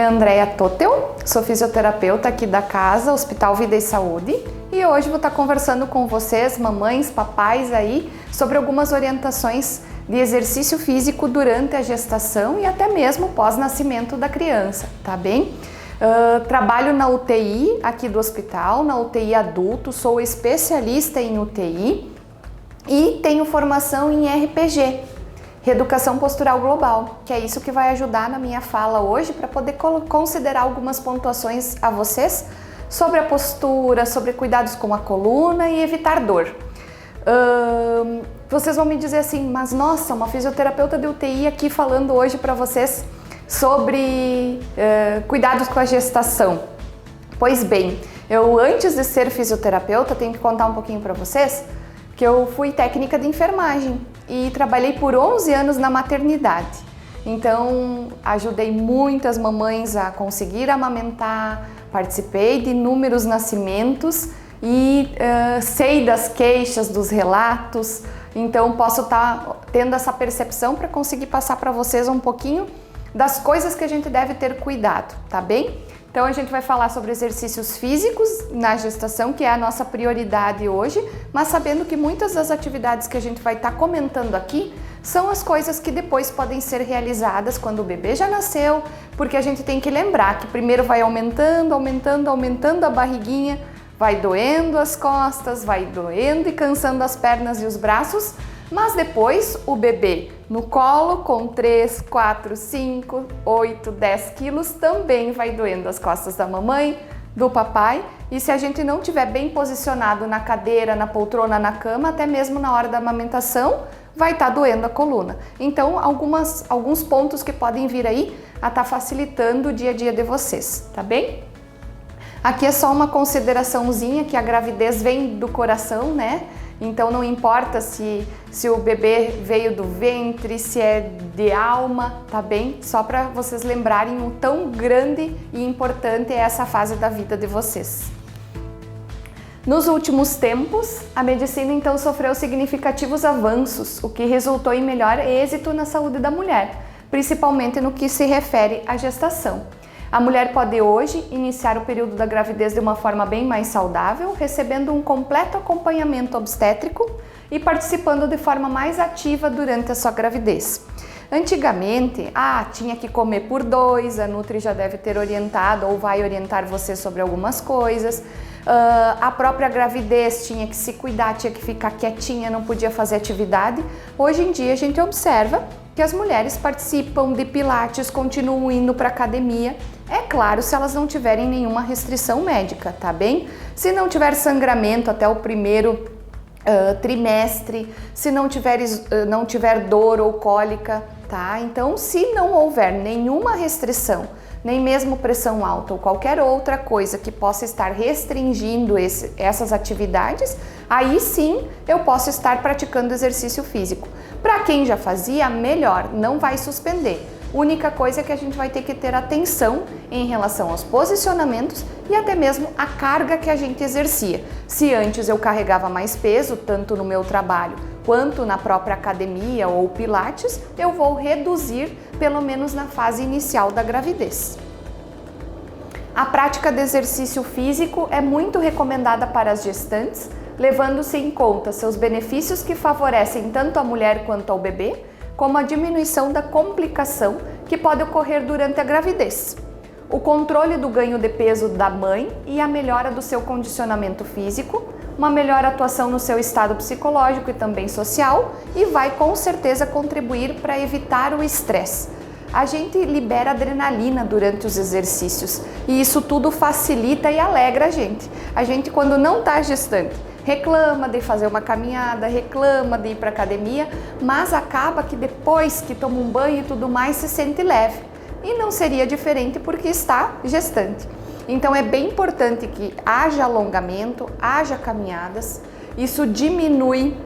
é Andrea Totel, sou fisioterapeuta aqui da casa, Hospital Vida e Saúde, e hoje vou estar conversando com vocês, mamães, papais aí, sobre algumas orientações de exercício físico durante a gestação e até mesmo pós-nascimento da criança, tá bem? Trabalho na UTI aqui do hospital, na UTI adulto, sou especialista em UTI e tenho formação em RPG, Reeducação Postural Global, que é isso que vai ajudar na minha fala hoje para poder considerar algumas pontuações a vocês sobre a postura, sobre cuidados com a coluna e evitar dor. Vocês vão me dizer assim, mas nossa, uma fisioterapeuta de UTI aqui falando hoje para vocês sobre cuidados com a gestação. Pois bem, eu antes de ser fisioterapeuta, tenho que contar um pouquinho para vocês que eu fui técnica de enfermagem e trabalhei por 11 anos na maternidade. Então, ajudei muitas mamães a conseguir amamentar, participei de inúmeros nascimentos e sei das queixas, dos relatos. Então, posso estar tendo essa percepção para conseguir passar para vocês um pouquinho das coisas que a gente deve ter cuidado, tá bem? Então a gente vai falar sobre exercícios físicos na gestação, que é a nossa prioridade hoje, mas sabendo que muitas das atividades que a gente vai estar comentando aqui são as coisas que depois podem ser realizadas quando o bebê já nasceu, porque a gente tem que lembrar que primeiro vai aumentando a barriguinha, vai doendo as costas, vai doendo e cansando as pernas e os braços, mas depois o bebê no colo com 3, 4, 5, 8, 10 quilos também vai doendo as costas da mamãe, do papai, e se a gente não estiver bem posicionado na cadeira, na poltrona, na cama, até mesmo na hora da amamentação, vai estar doendo a coluna. Então, alguns pontos que podem vir aí a estar facilitando o dia a dia de vocês, tá bem? Aqui é só uma consideraçãozinha que a gravidez vem do coração, né? Então não importa se o bebê veio do ventre, se é de alma, tá bem? Só para vocês lembrarem o tão grande e importante é essa fase da vida de vocês. Nos últimos tempos, a medicina então sofreu significativos avanços, o que resultou em melhor êxito na saúde da mulher, principalmente no que se refere à gestação. A mulher pode hoje iniciar o período da gravidez de uma forma bem mais saudável, recebendo um completo acompanhamento obstétrico e participando de forma mais ativa durante a sua gravidez. Antigamente, tinha que comer por 2, a Nutri já deve ter orientado ou vai orientar você sobre algumas coisas. A própria gravidez tinha que se cuidar, tinha que ficar quietinha, não podia fazer atividade. Hoje em dia a gente observa que as mulheres participam de pilates, continuam indo para academia. É claro, se elas não tiverem nenhuma restrição médica, tá bem? Se não tiver sangramento até o primeiro trimestre, se não tiver dor ou cólica, tá? Então, se não houver nenhuma restrição, nem mesmo pressão alta ou qualquer outra coisa que possa estar restringindo essas atividades, aí sim eu posso estar praticando exercício físico. Para quem já fazia, melhor, não vai suspender. Única coisa é que a gente vai ter que ter atenção em relação aos posicionamentos e até mesmo a carga que a gente exercia. Se antes eu carregava mais peso, tanto no meu trabalho quanto na própria academia ou pilates, eu vou reduzir pelo menos na fase inicial da gravidez. A prática de exercício físico é muito recomendada para as gestantes, levando-se em conta seus benefícios que favorecem tanto a mulher quanto ao bebê, como a diminuição da complicação que pode ocorrer durante a gravidez, o controle do ganho de peso da mãe e a melhora do seu condicionamento físico, uma melhor atuação no seu estado psicológico e também social, e vai com certeza contribuir para evitar o estresse. A gente libera adrenalina durante os exercícios e isso tudo facilita e alegra a gente. A gente, quando não está gestante, reclama de fazer uma caminhada, reclama de ir para academia, mas acaba que depois que toma um banho e tudo mais se sente leve. E não seria diferente porque está gestante. Então é bem importante que haja alongamento, haja caminhadas, isso diminui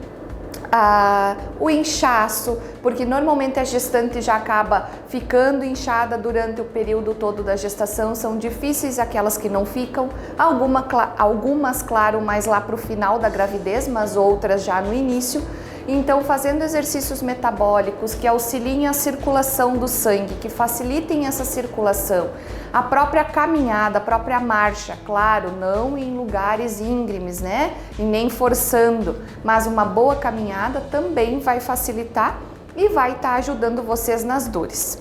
o inchaço, porque normalmente a gestante já acaba ficando inchada durante o período todo da gestação, são difíceis aquelas que não ficam, algumas claro, mais lá para o final da gravidez, mas outras já no início. Então, fazendo exercícios metabólicos que auxiliem a circulação do sangue, que facilitem essa circulação, A própria caminhada, a própria marcha, claro, não em lugares íngremes, né? E nem forçando, mas uma boa caminhada também vai facilitar e vai estar ajudando vocês nas dores.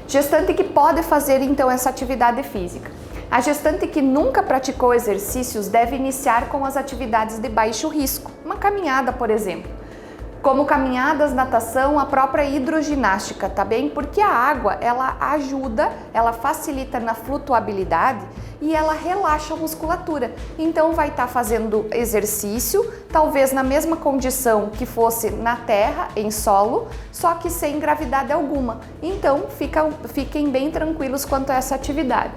Gestante que pode fazer então essa atividade física. A gestante que nunca praticou exercícios deve iniciar com as atividades de baixo risco, uma caminhada, por exemplo. Como caminhadas, natação, a própria hidroginástica, tá bem? Porque a água, ela ajuda, ela facilita na flutuabilidade e ela relaxa a musculatura. Então vai estar fazendo exercício, talvez na mesma condição que fosse na terra, em solo, só que sem gravidade alguma. Então fiquem bem tranquilos quanto a essa atividade.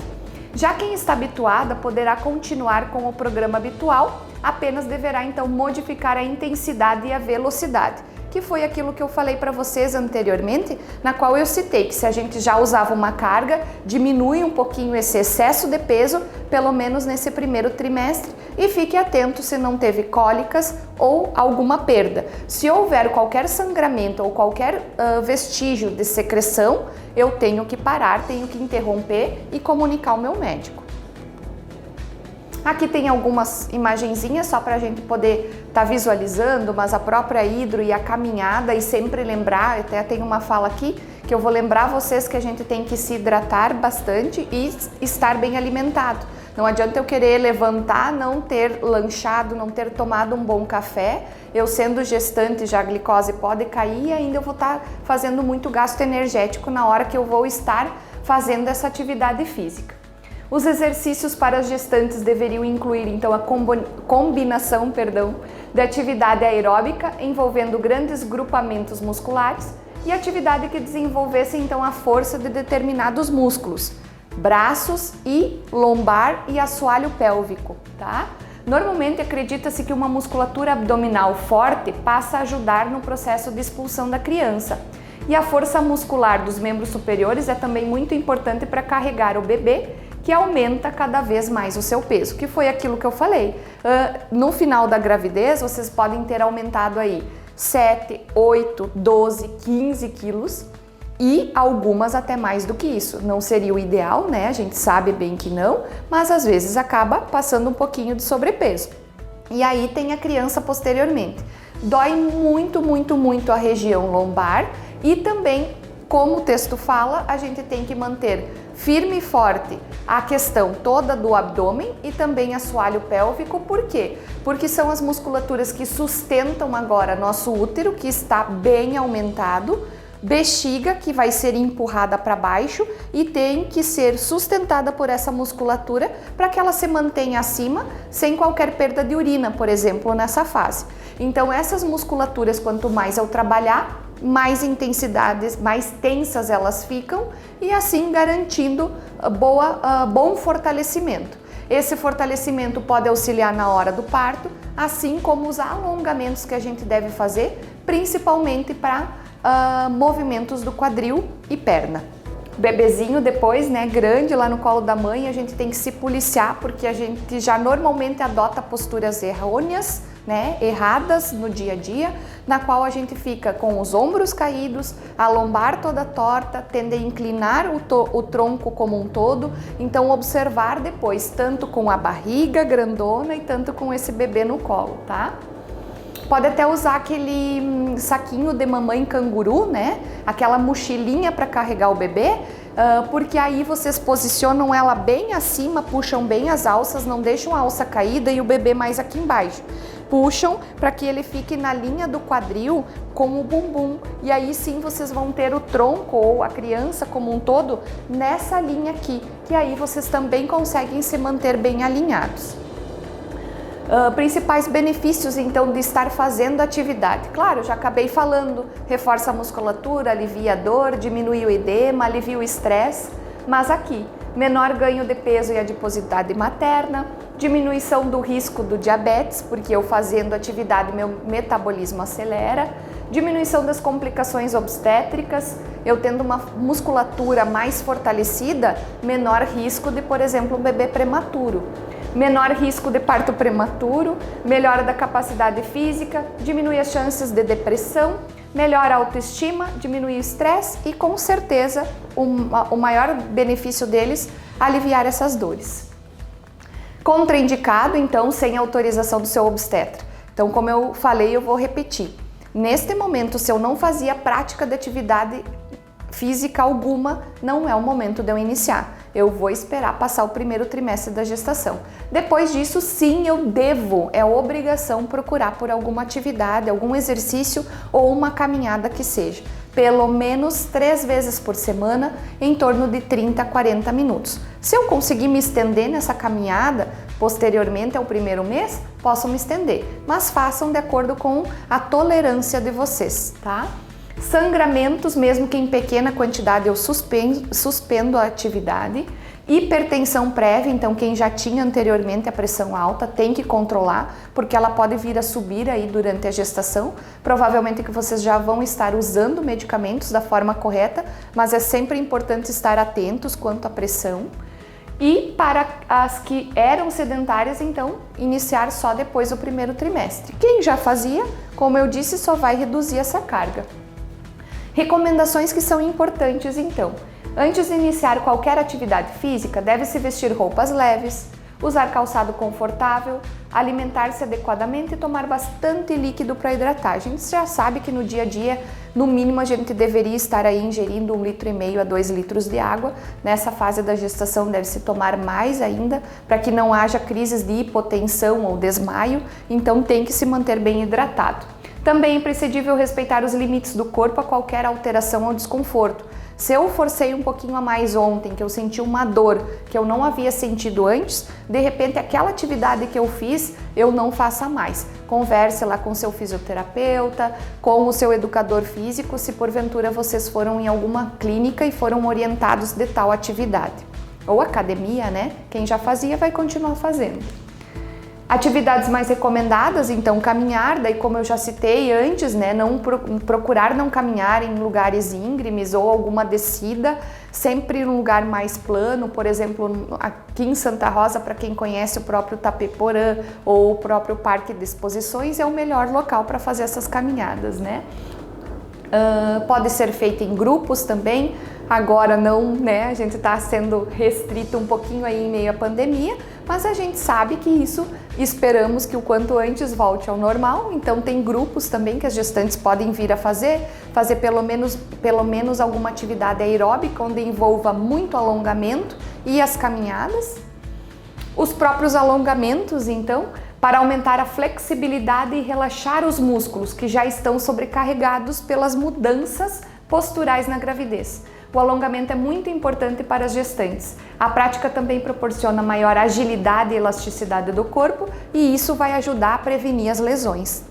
Já quem está habituada poderá continuar com o programa habitual, apenas deverá então modificar a intensidade e a velocidade, que foi aquilo que eu falei para vocês anteriormente, na qual eu citei que se a gente já usava uma carga, diminui um pouquinho esse excesso de peso, pelo menos nesse primeiro trimestre, e fique atento se não teve cólicas ou alguma perda. Se houver qualquer sangramento ou qualquer vestígio de secreção, eu tenho que parar, tenho que interromper e comunicar ao meu médico. Aqui tem algumas imagenzinhas só para a gente poder estar visualizando, mas a própria hidro e a caminhada, e sempre lembrar, até tem uma fala aqui, que eu vou lembrar vocês que a gente tem que se hidratar bastante e estar bem alimentado. Não adianta eu querer levantar, não ter lanchado, não ter tomado um bom café. Eu sendo gestante, já a glicose pode cair e ainda eu vou estar fazendo muito gasto energético na hora que eu vou estar fazendo essa atividade física. Os exercícios para as gestantes deveriam incluir então a combinação de atividade aeróbica envolvendo grandes grupamentos musculares e atividade que desenvolvesse então a força de determinados músculos, braços e lombar e assoalho pélvico, tá? Normalmente acredita-se que uma musculatura abdominal forte passa a ajudar no processo de expulsão da criança. E a força muscular dos membros superiores é também muito importante para carregar o bebê, que aumenta cada vez mais o seu peso, que foi aquilo que eu falei. No final da gravidez, vocês podem ter aumentado aí 7, 8, 12, 15 quilos e algumas até mais do que isso. Não seria o ideal, né? A gente sabe bem que não, mas às vezes acaba passando um pouquinho de sobrepeso. E aí tem a criança posteriormente. Dói muito, muito, muito a região lombar e também, como o texto fala, a gente tem que manter firme e forte a questão toda do abdômen e também assoalho pélvico. Por quê? Porque são as musculaturas que sustentam agora nosso útero, que está bem aumentado, bexiga, que vai ser empurrada para baixo e tem que ser sustentada por essa musculatura para que ela se mantenha acima sem qualquer perda de urina, por exemplo, nessa fase. Então essas musculaturas, quanto mais eu trabalhar, mais intensidades, mais tensas elas ficam e assim garantindo bom fortalecimento. Esse fortalecimento pode auxiliar na hora do parto, assim como os alongamentos que a gente deve fazer, principalmente para movimentos do quadril e perna. O bebezinho depois, né, grande lá no colo da mãe, a gente tem que se policiar porque a gente já normalmente adota posturas errôneas, né, erradas no dia a dia, na qual a gente fica com os ombros caídos, a lombar toda torta, tende a inclinar o tronco como um todo, então observar depois, tanto com a barriga grandona e tanto com esse bebê no colo, tá? Pode até usar aquele saquinho de mamãe canguru, né? Aquela mochilinha para carregar o bebê, porque aí vocês posicionam ela bem acima, puxam bem as alças, não deixam a alça caída e o bebê mais aqui embaixo. Puxam para que ele fique na linha do quadril com o bumbum. E aí sim vocês vão ter o tronco ou a criança como um todo nessa linha aqui, que aí vocês também conseguem se manter bem alinhados. Principais benefícios então de estar fazendo atividade. Claro, já acabei falando, reforça a musculatura, alivia a dor, diminui o edema, alivia o estresse, mas aqui, menor ganho de peso e adiposidade materna, diminuição do risco do diabetes, porque eu fazendo atividade meu metabolismo acelera, diminuição das complicações obstétricas, eu tendo uma musculatura mais fortalecida, menor risco de, por exemplo, um bebê prematuro. Menor risco de parto prematuro, melhora da capacidade física, diminui as chances de depressão, melhora a autoestima, diminui o estresse e com certeza o maior benefício deles, aliviar essas dores. Contraindicado, então, sem autorização do seu obstetra. Então, como eu falei, eu vou repetir. Neste momento, se eu não fazia prática de atividade física alguma, não é o momento de eu iniciar. Eu vou esperar passar o primeiro trimestre da gestação. Depois disso, sim, eu devo, é obrigação procurar por alguma atividade, algum exercício ou uma caminhada que seja. Pelo menos 3 vezes por semana, em torno de 30 a 40 minutos. Se eu conseguir me estender nessa caminhada, posteriormente ao primeiro mês, posso me estender. Mas façam de acordo com a tolerância de vocês, tá? Sangramentos, mesmo que em pequena quantidade, eu suspendo a atividade. Hipertensão prévia, então quem já tinha anteriormente a pressão alta tem que controlar, porque ela pode vir a subir aí durante a gestação. Provavelmente que vocês já vão estar usando medicamentos da forma correta, mas é sempre importante estar atentos quanto à pressão. E para as que eram sedentárias, então, iniciar só depois do primeiro trimestre. Quem já fazia, como eu disse, só vai reduzir essa carga. Recomendações que são importantes, então. Antes de iniciar qualquer atividade física, deve-se vestir roupas leves, usar calçado confortável, alimentar-se adequadamente e tomar bastante líquido para hidratar. A gente já sabe que no dia a dia, no mínimo, a gente deveria estar aí ingerindo 1,5 litro a 2 litros de água. Nessa fase da gestação deve-se tomar mais ainda, para que não haja crises de hipotensão ou desmaio, então tem que se manter bem hidratado. Também é imprescindível respeitar os limites do corpo a qualquer alteração ou desconforto. Se eu forcei um pouquinho a mais ontem, que eu senti uma dor que eu não havia sentido antes, de repente aquela atividade que eu fiz, eu não faça mais. Converse lá com seu fisioterapeuta, com o seu educador físico, se porventura vocês foram em alguma clínica e foram orientados de tal atividade. Ou academia, né? Quem já fazia vai continuar fazendo. Atividades mais recomendadas, então caminhar, daí como eu já citei antes, né, procurar não caminhar em lugares íngremes ou alguma descida, sempre em um lugar mais plano, por exemplo, aqui em Santa Rosa, para quem conhece o próprio Tapeporã ou o próprio Parque de Exposições, é o melhor local para fazer essas caminhadas, né? Pode ser feito em grupos também, agora não, né, a gente está sendo restrito um pouquinho aí em meio à pandemia, mas a gente sabe que isso, esperamos que o quanto antes volte ao normal, então tem grupos também que as gestantes podem vir a fazer pelo menos alguma atividade aeróbica, onde envolva muito alongamento e as caminhadas. Os próprios alongamentos, então, para aumentar a flexibilidade e relaxar os músculos que já estão sobrecarregados pelas mudanças posturais na gravidez. O alongamento é muito importante para as gestantes. A prática também proporciona maior agilidade e elasticidade do corpo e isso vai ajudar a prevenir as lesões.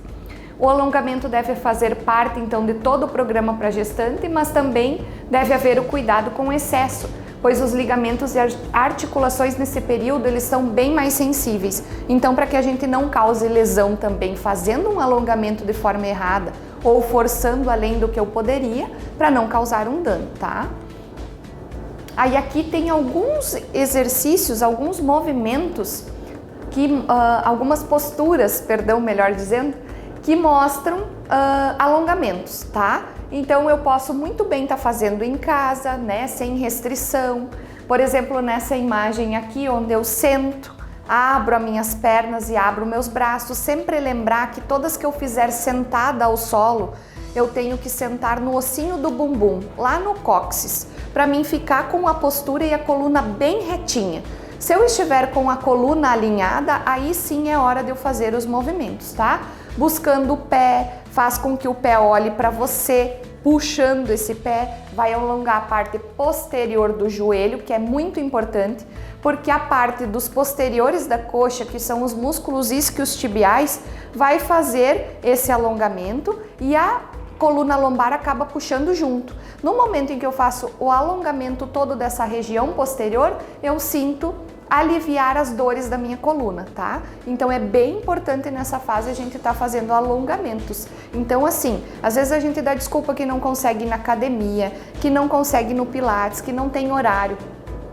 O alongamento deve fazer parte então de todo o programa para a gestante, mas também deve haver o cuidado com o excesso, pois os ligamentos e articulações nesse período eles são bem mais sensíveis. Então, para que a gente não cause lesão também fazendo um alongamento de forma errada ou forçando além do que eu poderia, para não causar um dano, tá? Aí aqui tem alguns exercícios, alguns movimentos, algumas posturas, melhor dizendo, que mostram alongamentos, tá? Então eu posso muito bem estar fazendo em casa, né, sem restrição. Por exemplo, nessa imagem aqui, onde eu sento, abro as minhas pernas e abro meus braços, sempre lembrar que todas que eu fizer sentada ao solo, eu tenho que sentar no ossinho do bumbum, lá no cóccix, para mim ficar com a postura e a coluna bem retinha. Se eu estiver com a coluna alinhada, aí sim é hora de eu fazer os movimentos, tá? Buscando o pé, faz com que o pé olhe para você, puxando esse pé, vai alongar a parte posterior do joelho, que é muito importante, porque a parte dos posteriores da coxa, que são os músculos isquiotibiais, vai fazer esse alongamento e a coluna lombar acaba puxando junto. No momento em que eu faço o alongamento todo dessa região posterior, eu sinto aliviar as dores da minha coluna, tá? Então é bem importante nessa fase a gente tá fazendo alongamentos. Então assim, às vezes a gente dá desculpa que não consegue ir na academia, que não consegue ir no pilates, que não tem horário.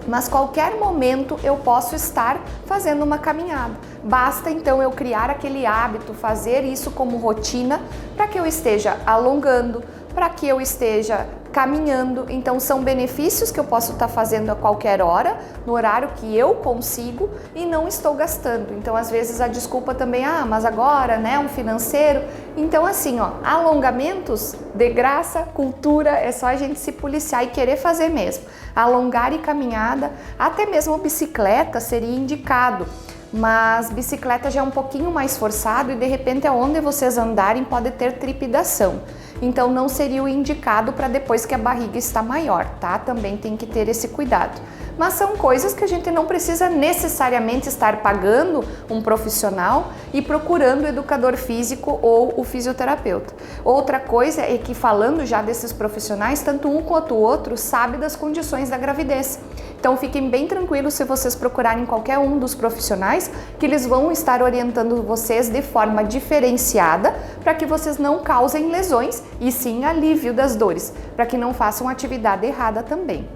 mas qualquer momento eu posso estar fazendo uma caminhada. Basta então eu criar aquele hábito, fazer isso como rotina, para que eu esteja alongando, para que eu esteja caminhando. Então são benefícios que eu posso estar fazendo a qualquer hora, no horário que eu consigo e não estou gastando. Então às vezes a desculpa também, mas agora, né, um financeiro. Então assim, alongamentos de graça, cultura, é só a gente se policiar e querer fazer mesmo. Alongar e caminhada, até mesmo bicicleta seria indicado. Mas bicicleta já é um pouquinho mais forçado e de repente aonde vocês andarem pode ter trepidação. Então não seria o indicado para depois que a barriga está maior, tá? Também tem que ter esse cuidado. Mas são coisas que a gente não precisa necessariamente estar pagando um profissional e procurando o educador físico ou o fisioterapeuta. Outra coisa é que, falando já desses profissionais, tanto um quanto o outro sabe das condições da gravidez. Então fiquem bem tranquilos se vocês procurarem qualquer um dos profissionais, que eles vão estar orientando vocês de forma diferenciada para que vocês não causem lesões e sim alívio das dores, para que não façam atividade errada também.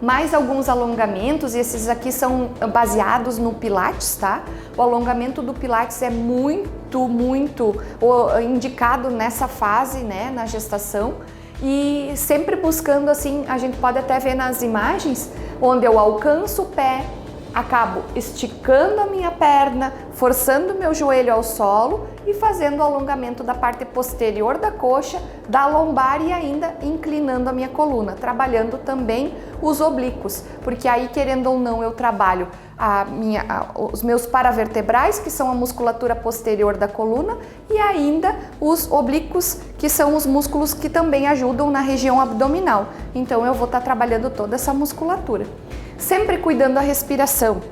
Mais alguns alongamentos, e esses aqui são baseados no Pilates, tá? O alongamento do Pilates é muito indicado nessa fase, né, na gestação. E sempre buscando assim, a gente pode até ver nas imagens, onde eu alcanço o pé, acabo esticando a minha perna, forçando o meu joelho ao solo e fazendo o alongamento da parte posterior da coxa, da lombar e ainda inclinando a minha coluna, trabalhando também os oblíquos, porque aí, querendo ou não, eu trabalho os meus paravertebrais, que são a musculatura posterior da coluna, e ainda os oblíquos, que são os músculos que também ajudam na região abdominal. Então eu vou estar trabalhando toda essa musculatura. Sempre cuidando da respiração.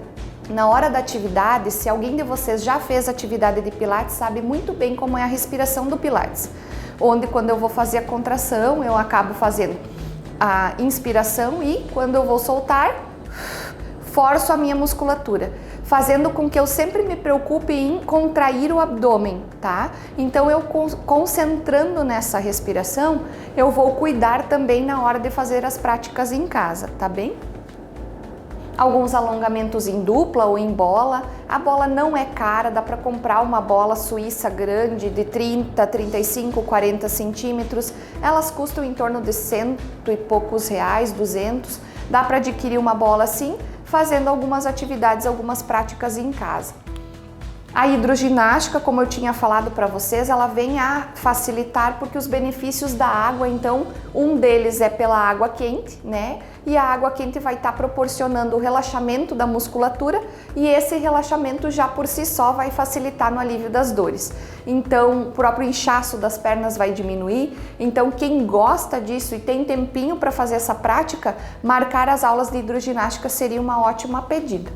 Na hora da atividade, se alguém de vocês já fez atividade de Pilates, sabe muito bem como é a respiração do Pilates. Onde quando eu vou fazer a contração, eu acabo fazendo a inspiração e quando eu vou soltar, forço a minha musculatura, fazendo com que eu sempre me preocupe em contrair o abdômen, tá? Então eu concentrando nessa respiração, eu vou cuidar também na hora de fazer as práticas em casa, tá bem? Alguns alongamentos em dupla ou em bola. A bola não é cara, dá para comprar uma bola suíça grande de 30, 35, 40 centímetros. Elas custam em torno de cento e poucos reais, 200. Dá para adquirir uma bola assim, fazendo algumas atividades, algumas práticas em casa. A hidroginástica, como eu tinha falado para vocês, ela vem a facilitar porque os benefícios da água, então, um deles é pela água quente, né? E a água quente vai estar proporcionando o relaxamento da musculatura e esse relaxamento já por si só vai facilitar no alívio das dores. Então, o próprio inchaço das pernas vai diminuir. Então, quem gosta disso e tem tempinho para fazer essa prática, marcar as aulas de hidroginástica seria uma ótima pedida.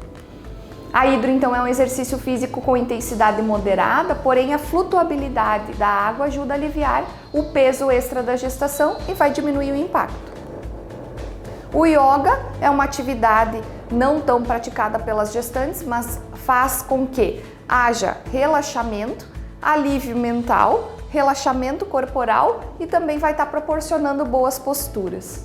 A hidro, então, é um exercício físico com intensidade moderada, porém a flutuabilidade da água ajuda a aliviar o peso extra da gestação e vai diminuir o impacto. O yoga é uma atividade não tão praticada pelas gestantes, mas faz com que haja relaxamento, alívio mental, relaxamento corporal e também vai estar proporcionando boas posturas.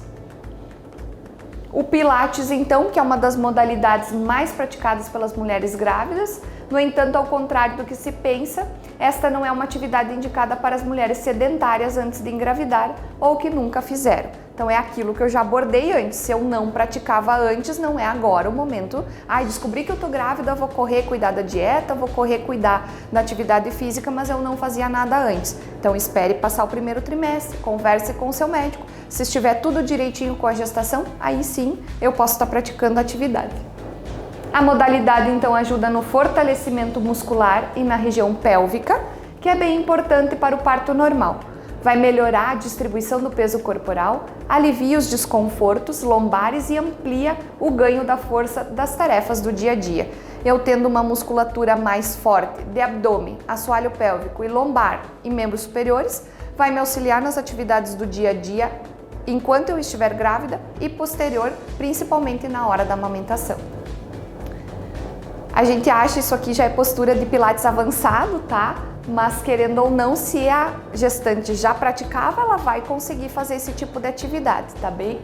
O Pilates, então, que é uma das modalidades mais praticadas pelas mulheres grávidas, no entanto, ao contrário do que se pensa, esta não é uma atividade indicada para as mulheres sedentárias antes de engravidar ou que nunca fizeram. Então é aquilo que eu já abordei antes, se eu não praticava antes, não é agora o momento, descobri que eu tô grávida, vou correr cuidar da dieta, vou correr cuidar da atividade física, mas eu não fazia nada antes. Então espere passar o primeiro trimestre, converse com o seu médico, se estiver tudo direitinho com a gestação, aí sim eu posso estar praticando a atividade. A modalidade então ajuda no fortalecimento muscular e na região pélvica, que é bem importante para o parto normal. Vai melhorar a distribuição do peso corporal, alivia os desconfortos lombares e amplia o ganho da força das tarefas do dia a dia. Eu tendo uma musculatura mais forte de abdômen, assoalho pélvico e lombar e membros superiores, vai me auxiliar nas atividades do dia a dia enquanto eu estiver grávida e posterior, principalmente na hora da amamentação. A gente acha isso aqui já é postura de Pilates avançado, tá? Mas querendo ou não, se a gestante já praticava, ela vai conseguir fazer esse tipo de atividade, tá bem?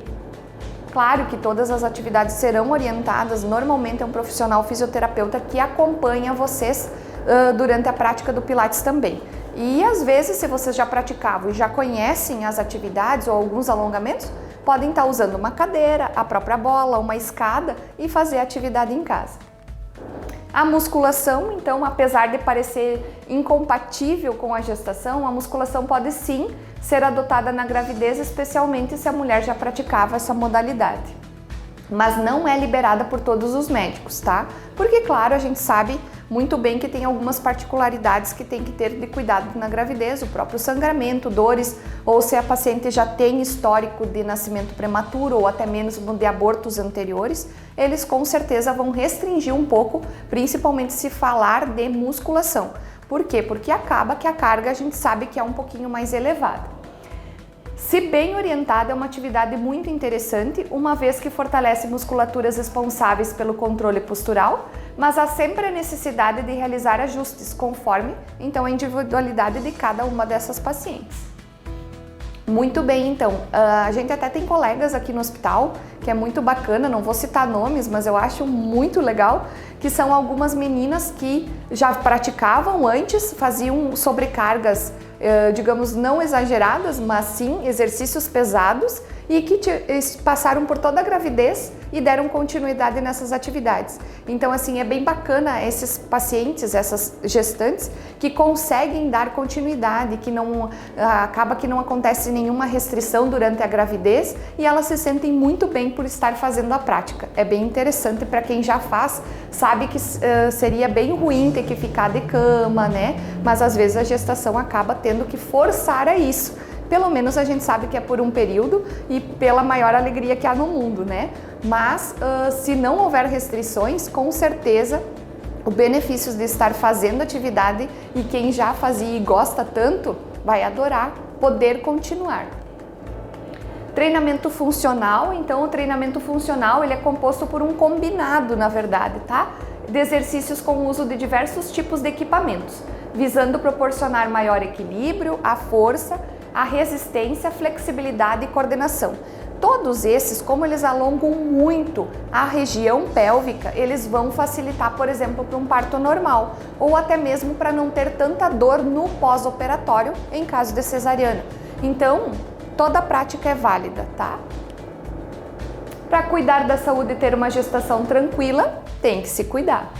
Claro que todas as atividades serão orientadas, normalmente é um profissional fisioterapeuta que acompanha vocês durante a prática do Pilates também. E às vezes, se vocês já praticavam e já conhecem as atividades ou alguns alongamentos, podem estar usando uma cadeira, a própria bola, uma escada e fazer a atividade em casa. A musculação, então, apesar de parecer incompatível com a gestação, a musculação pode sim ser adotada na gravidez, especialmente se a mulher já praticava essa modalidade. Mas não é liberada por todos os médicos, tá? Porque, claro, a gente sabe muito bem que tem algumas particularidades que tem que ter de cuidado na gravidez, o próprio sangramento, dores, ou se a paciente já tem histórico de nascimento prematuro ou até mesmo de abortos anteriores, eles com certeza vão restringir um pouco, principalmente se falar de musculação. Por quê? Porque acaba que a carga a gente sabe que é um pouquinho mais elevada. Se bem orientada, é uma atividade muito interessante, uma vez que fortalece musculaturas responsáveis pelo controle postural, mas há sempre a necessidade de realizar ajustes conforme, então, a individualidade de cada uma dessas pacientes. Muito bem, então, a gente até tem colegas aqui no hospital, que é muito bacana, não vou citar nomes, mas eu acho muito legal, que são algumas meninas que já praticavam antes, faziam sobrecargas, digamos, não exageradas, mas sim exercícios pesados e que passaram por toda a gravidez e deram continuidade nessas atividades. Então, assim, é bem bacana esses pacientes, essas gestantes, que conseguem dar continuidade, que não acaba que não acontece nenhuma restrição durante a gravidez e elas se sentem muito bem por estar fazendo a prática. É bem interessante para quem já faz, sabe que seria bem ruim ter que ficar de cama, né? Mas às vezes a gestação acaba tendo que forçar a isso. Pelo menos a gente sabe que é por um período e pela maior alegria que há no mundo, né? Mas se não houver restrições, com certeza os benefícios de estar fazendo atividade e quem já fazia e gosta tanto, vai adorar poder continuar. Treinamento funcional, então o treinamento funcional ele é composto por um combinado, na verdade, tá? De exercícios com o uso de diversos tipos de equipamentos, visando proporcionar maior equilíbrio, a força, a resistência, flexibilidade e coordenação. Todos esses, como eles alongam muito a região pélvica, eles vão facilitar, por exemplo, para um parto normal ou até mesmo para não ter tanta dor no pós-operatório em caso de cesariana. Então, toda prática é válida, tá? Para cuidar da saúde e ter uma gestação tranquila, tem que se cuidar.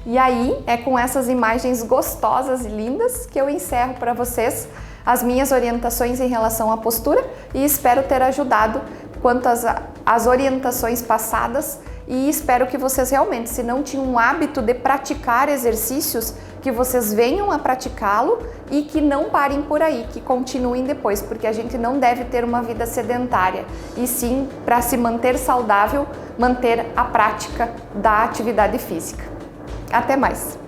E aí, é com essas imagens gostosas e lindas que eu encerro para vocês as minhas orientações em relação à postura e espero ter ajudado quanto às orientações passadas e espero que vocês realmente, se não tinham um hábito de praticar exercícios, que vocês venham a praticá-lo e que não parem por aí, que continuem depois, porque a gente não deve ter uma vida sedentária e sim, para se manter saudável, manter a prática da atividade física. Até mais!